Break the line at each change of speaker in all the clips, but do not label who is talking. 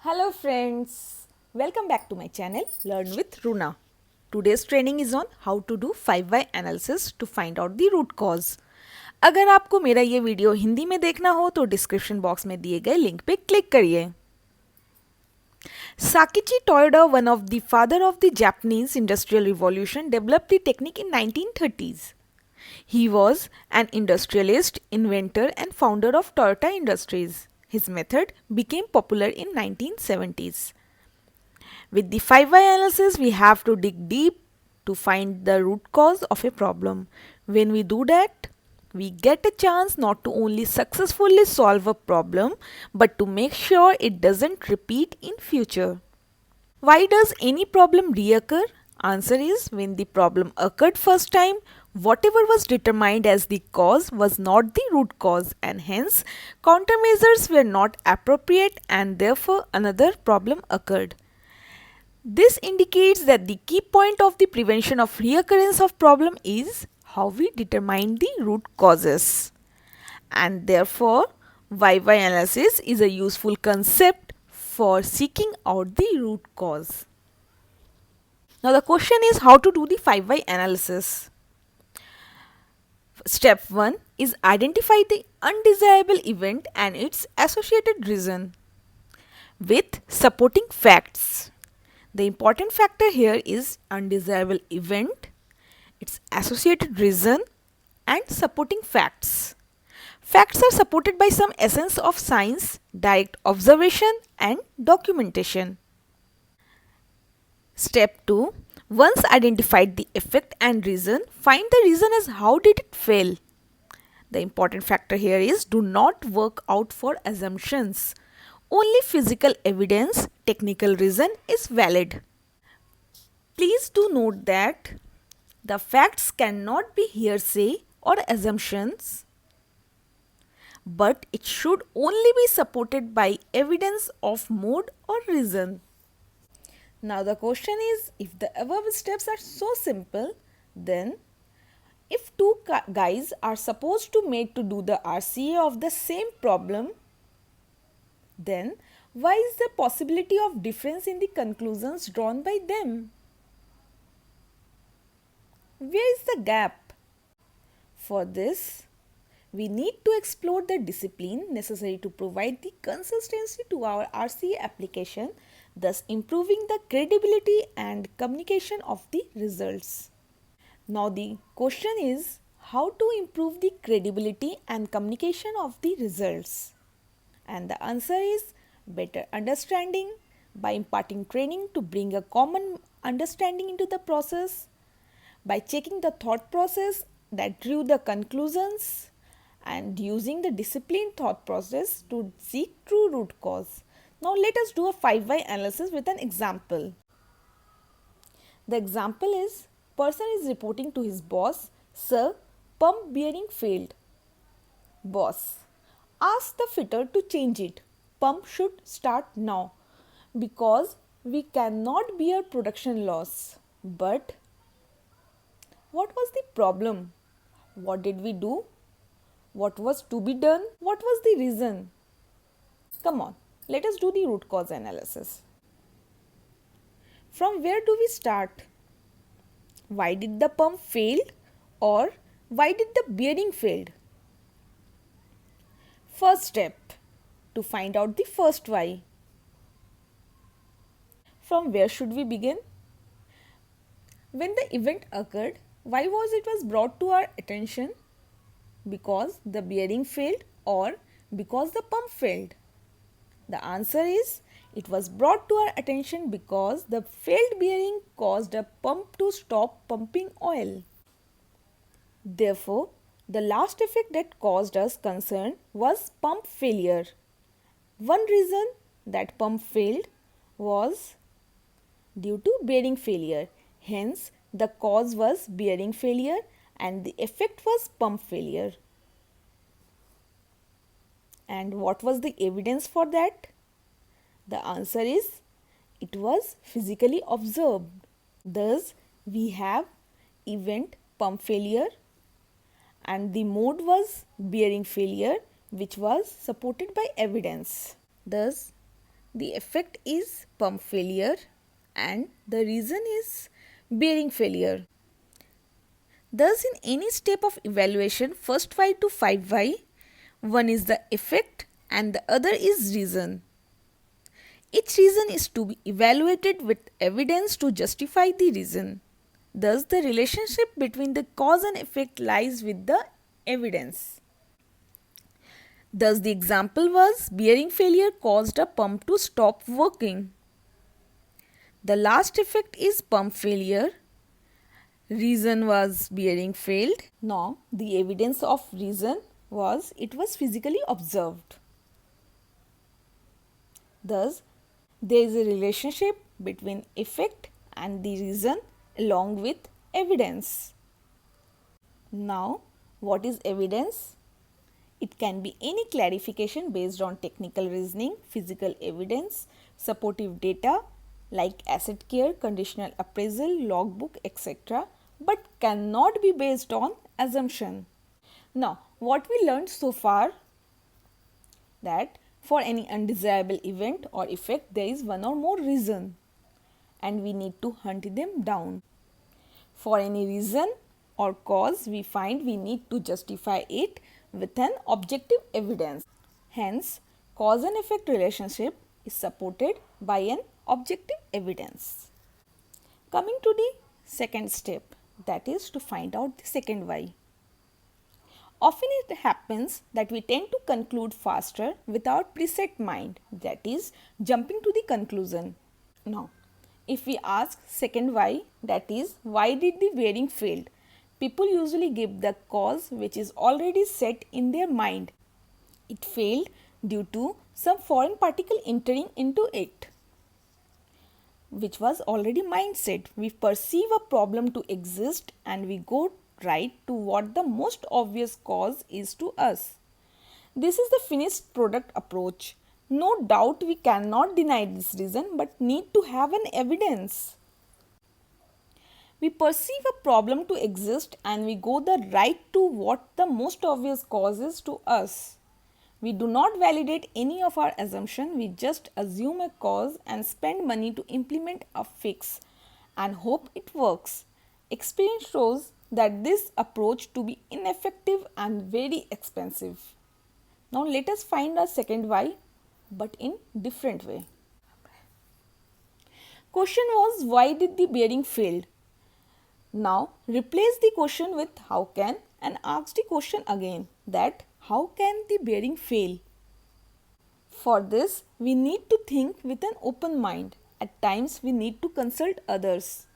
Hello friends, welcome back to my channel Learn with Runa. Today's training is on how to do 5 why analysis to find out the root cause. अगर आपको मेरा ये video Hindi में देखना हो तो description box में दिए गए लिंक पे क्लिक करिए. Sakichi Toyoda, one of the father of the Japanese Industrial Revolution, developed the technique in 1930s. He was an industrialist, inventor and founder of Toyota Industries. His method became popular in 1970s. With the 5 why analysis, we have to dig deep to find the root cause of a problem. When we do that, we get a chance not to only successfully solve a problem, but to make sure it doesn't repeat in future. Why does any problem reoccur? Answer is, when the problem occurred first time, whatever was determined as the cause was not the root cause, and hence countermeasures were not appropriate and therefore another problem occurred. This indicates that the key point of the prevention of reoccurrence of problem is how we determine the root causes. And therefore, why analysis is a useful concept for seeking out the root cause. Now the question is how to do the 5 why analysis. Step 1 is identify the undesirable event and its associated reason with supporting facts. The important factor here is undesirable event, its associated reason and supporting facts. Facts are supported by some essence of science, direct observation and documentation. Step 2. Once identified the effect and reason, find the reason as how did it fail. The important factor here is do not work out for assumptions. Only physical evidence, technical reason is valid. Please do note that the facts cannot be hearsay or assumptions, but it should only be supported by evidence of mode or reason. Now the question is, if the above steps are so simple, then if two guys are supposed to made to do the RCA of the same problem, then why is there possibility of difference in the conclusions drawn by them? Where is the gap? For this, we need to explore the discipline necessary to provide the consistency to our RCA application, thus improving the credibility and communication of the results. Now the question is how to improve the credibility and communication of the results. And the answer is better understanding by imparting training to bring a common understanding into the process, by checking the thought process that drew the conclusions, and using the disciplined thought process to seek true root cause. Now let us do a 5 why analysis with an example. The example is, person is reporting to his boss, sir, pump bearing failed. Boss, ask the fitter to change it. Pump should start now because we cannot bear production loss. But what was the problem? What did we do? What was to be done? What was the reason? Come on, let us do the root cause analysis. From where do we start? Why did the pump fail or why did the bearing failed? First step, to find out the first why. From where should we begin? When the event occurred, why was brought to our attention? Because the bearing failed or because the pump failed? The answer is, it was brought to our attention because the failed bearing caused a pump to stop pumping oil. Therefore, the last effect that caused us concern was pump failure. One reason that pump failed was due to bearing failure. Hence, the cause was bearing failure and the effect was pump failure. And what was the evidence for that? The answer is, it was physically observed. Thus, we have event pump failure and the mode was bearing failure, which was supported by evidence. Thus, the effect is pump failure and the reason is bearing failure. Thus, in any step of evaluation, first y to 5y, one is the effect and the other is reason. Each reason is to be evaluated with evidence to justify the reason. Thus, the relationship between the cause and effect lies with the evidence. Thus, the example was bearing failure caused a pump to stop working. The last effect is pump failure. Reason was bearing failed. Now, the evidence of reason was it was physically observed. Thus, there is a relationship between effect and the reason along with evidence. Now, what is evidence? It can be any clarification based on technical reasoning, physical evidence, supportive data like asset care, conditional appraisal, logbook, etc., but cannot be based on assumption. Now, what we learned so far, that for any undesirable event or effect there is one or more reason and we need to hunt them down. For any reason or cause we find we need to justify it with an objective evidence. Hence, cause and effect relationship is supported by an objective evidence. Coming to the second step, that is to find out the second why. Often it happens that we tend to conclude faster without preset mind, that is jumping to the conclusion. Now, if we ask second why, that is why did the bearing failed, people usually give the cause which is already set in their mind. It failed due to some foreign particle entering into it, which was already mindset. We perceive a problem to exist and we go right to what the most obvious cause is to us. This is the finished product approach. No doubt we cannot deny this reason but need to have an evidence. We perceive a problem to exist and we go the right to what the most obvious cause is to us. We do not validate any of our assumption, we just assume a cause and spend money to implement a fix and hope it works. Experience shows that this approach to be ineffective and very expensive. Now let us find our second why, but in different way. Question was why did the bearing fail? Now replace the question with how can and ask the question again, that how can the bearing fail? For this we need to think with an open mind. At times we need to consult others.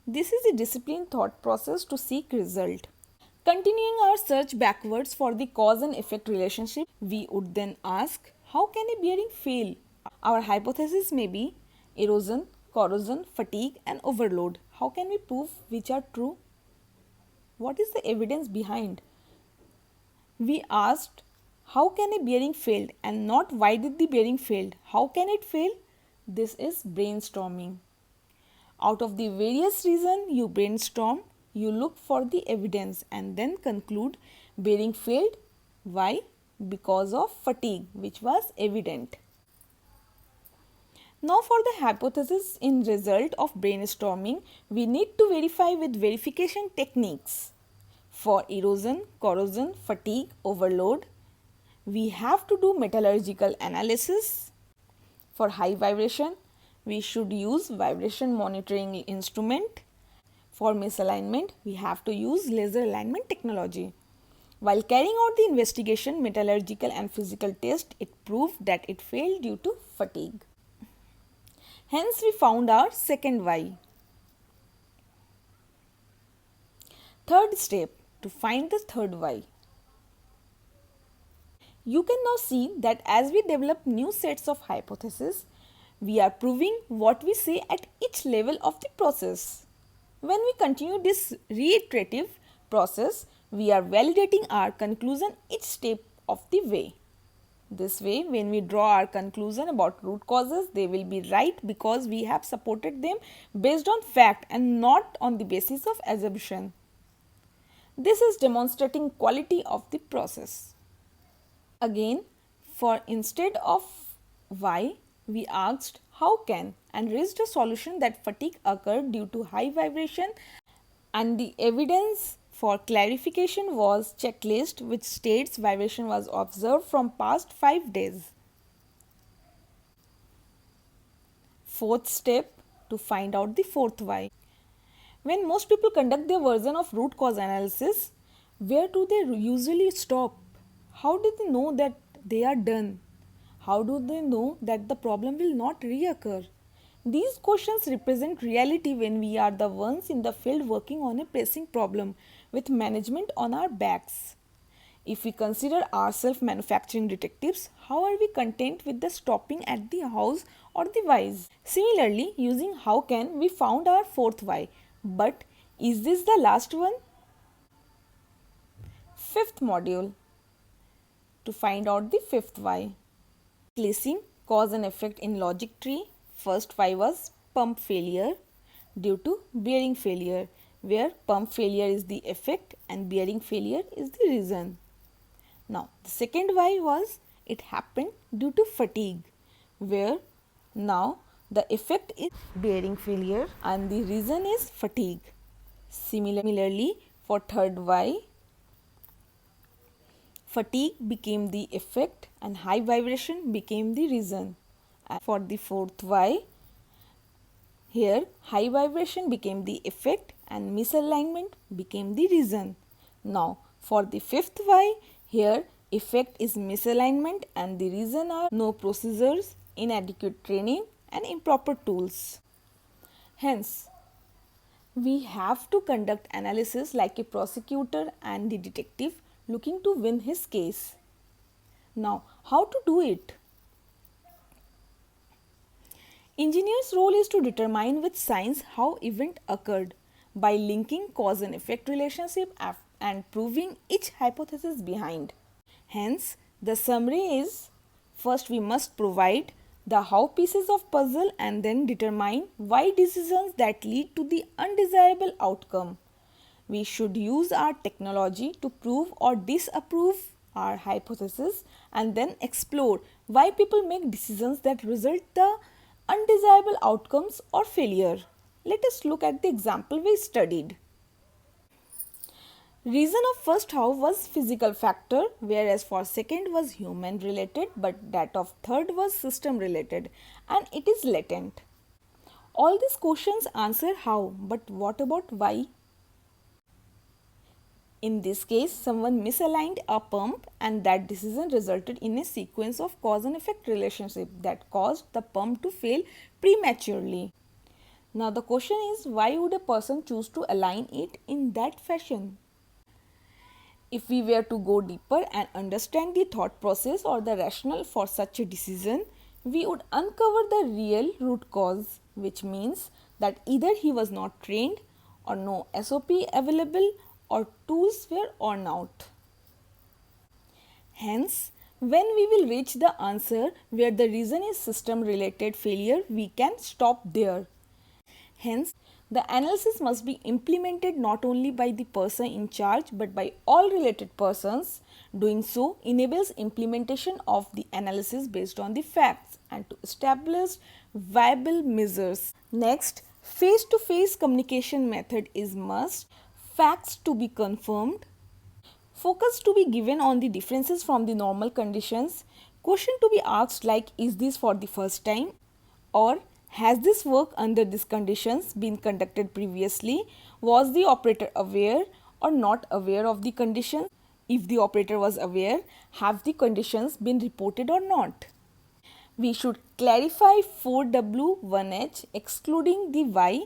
This is a disciplined thought process to seek result. Continuing our search backwards for the cause and effect relationship, we would then ask, how can a bearing fail? Our hypothesis may be erosion, corrosion, fatigue and overload. How can we prove which are true? What is the evidence behind? We asked, how can a bearing fail and not why did the bearing fail? How can it fail? This is brainstorming. Out of the various reasons you brainstorm, you look for the evidence and then conclude bearing failed. Why? Because of fatigue, which was evident. Now for the hypothesis in result of brainstorming, we need to verify with verification techniques. For erosion, corrosion, fatigue, overload, we have to do metallurgical analysis. For high vibration, we should use vibration monitoring instrument. For misalignment, we have to use laser alignment technology. While carrying out the investigation, metallurgical and physical test, it proved that it failed due to fatigue. Hence, we found our second why. Third step, to find the third why. You can now see that as we develop new sets of hypotheses, we are proving what we say at each level of the process. When we continue this reiterative process, we are validating our conclusion each step of the way. This way, when we draw our conclusion about root causes, they will be right because we have supported them based on fact and not on the basis of assumption. This is demonstrating quality of the process. Again, For instead of why, we asked how can and reached a solution that fatigue occurred due to high vibration, and the evidence for clarification was checklist which states vibration was observed from past 5 days. Fourth step, to find out the fourth why. When most people conduct their version of root cause analysis, where do they usually stop? How do they know that they are done? How do they know that the problem will not reoccur? These questions represent reality when we are the ones in the field working on a pressing problem with management on our backs. If we consider ourselves manufacturing detectives, how are we content with the stopping at the hows or the whys? Similarly, using how can, we found our fourth why. But is this the last one? Fifth module, to find out the fifth why. Placing cause and effect in logic tree. First why was pump failure due to bearing failure, where pump failure is the effect and bearing failure is the reason. Now the second why was it happened due to fatigue, where now the effect is bearing failure and the reason is fatigue. Similarly, for third why, fatigue became the effect and high vibration became the reason. And for the fourth why, here high vibration became the effect and misalignment became the reason. Now for the fifth why, here effect is misalignment and the reason are no procedures, inadequate training and improper tools. Hence, we have to conduct analysis like a prosecutor and the detective looking to win his case. Now, how to do it? Engineer's role is to determine with science how event occurred by linking cause and effect relationship and proving each hypothesis behind. Hence, the summary is, first we must provide the how pieces of puzzle and then determine why decisions that lead to the undesirable outcome. We should use our technology to prove or disapprove our hypothesis and then explore why people make decisions that result the undesirable outcomes or failure. Let us look at the example we studied. Reason of first how was physical factor, whereas for second was human related, but that of third was system related and it is latent. All these questions answer how, but what about why? In this case, someone misaligned a pump and that decision resulted in a sequence of cause and effect relationship that caused the pump to fail prematurely. Now the question is, why would a person choose to align it in that fashion? If we were to go deeper and understand the thought process or the rationale for such a decision, we would uncover the real root cause, which means that either he was not trained or no SOP available or tools were worn out. Hence, when we will reach the answer where the reason is system related failure, we can stop there. Hence, the analysis must be implemented not only by the person in charge but by all related persons. Doing so enables implementation of the analysis based on the facts and to establish viable measures. Next, face-to-face communication method is must. Facts to be confirmed. Focus to be given on the differences from the normal conditions. Question to be asked like, is this for the first time? Or has this work under these conditions been conducted previously? Was the operator aware or not aware of the condition? If the operator was aware, have the conditions been reported or not? We should clarify 4W1H excluding the why,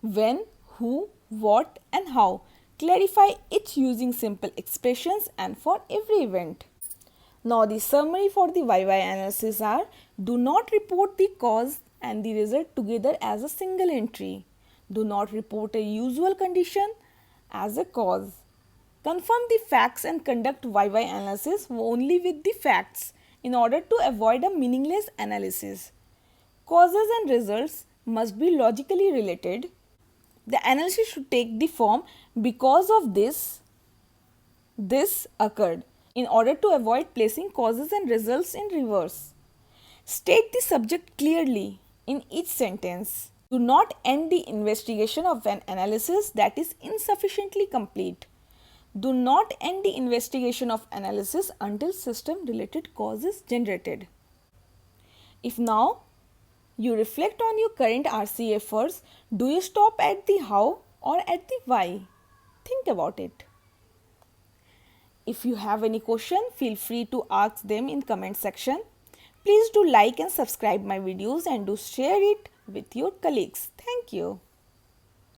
when, who, what and how. Clarify each using simple expressions and for every event. Now the summary for the why analysis are: do not report the cause and the result together as a single entry. Do not report a usual condition as a cause. Confirm the facts and conduct why analysis only with the facts in order to avoid a meaningless analysis. Causes and results must be logically related. The analysis should take the form because of this occurred. in order to avoid placing causes and results in reverse. State the subject clearly in each sentence. Do not end the investigation of an analysis that is insufficiently complete. Do not end the investigation of analysis until system related cause is generated. If now you reflect on your current RC efforts, do you stop at the how or at the why? Think about it. If you have any question, feel free to ask them in comment section. Please do like and subscribe my videos and do share it with your colleagues. Thank you.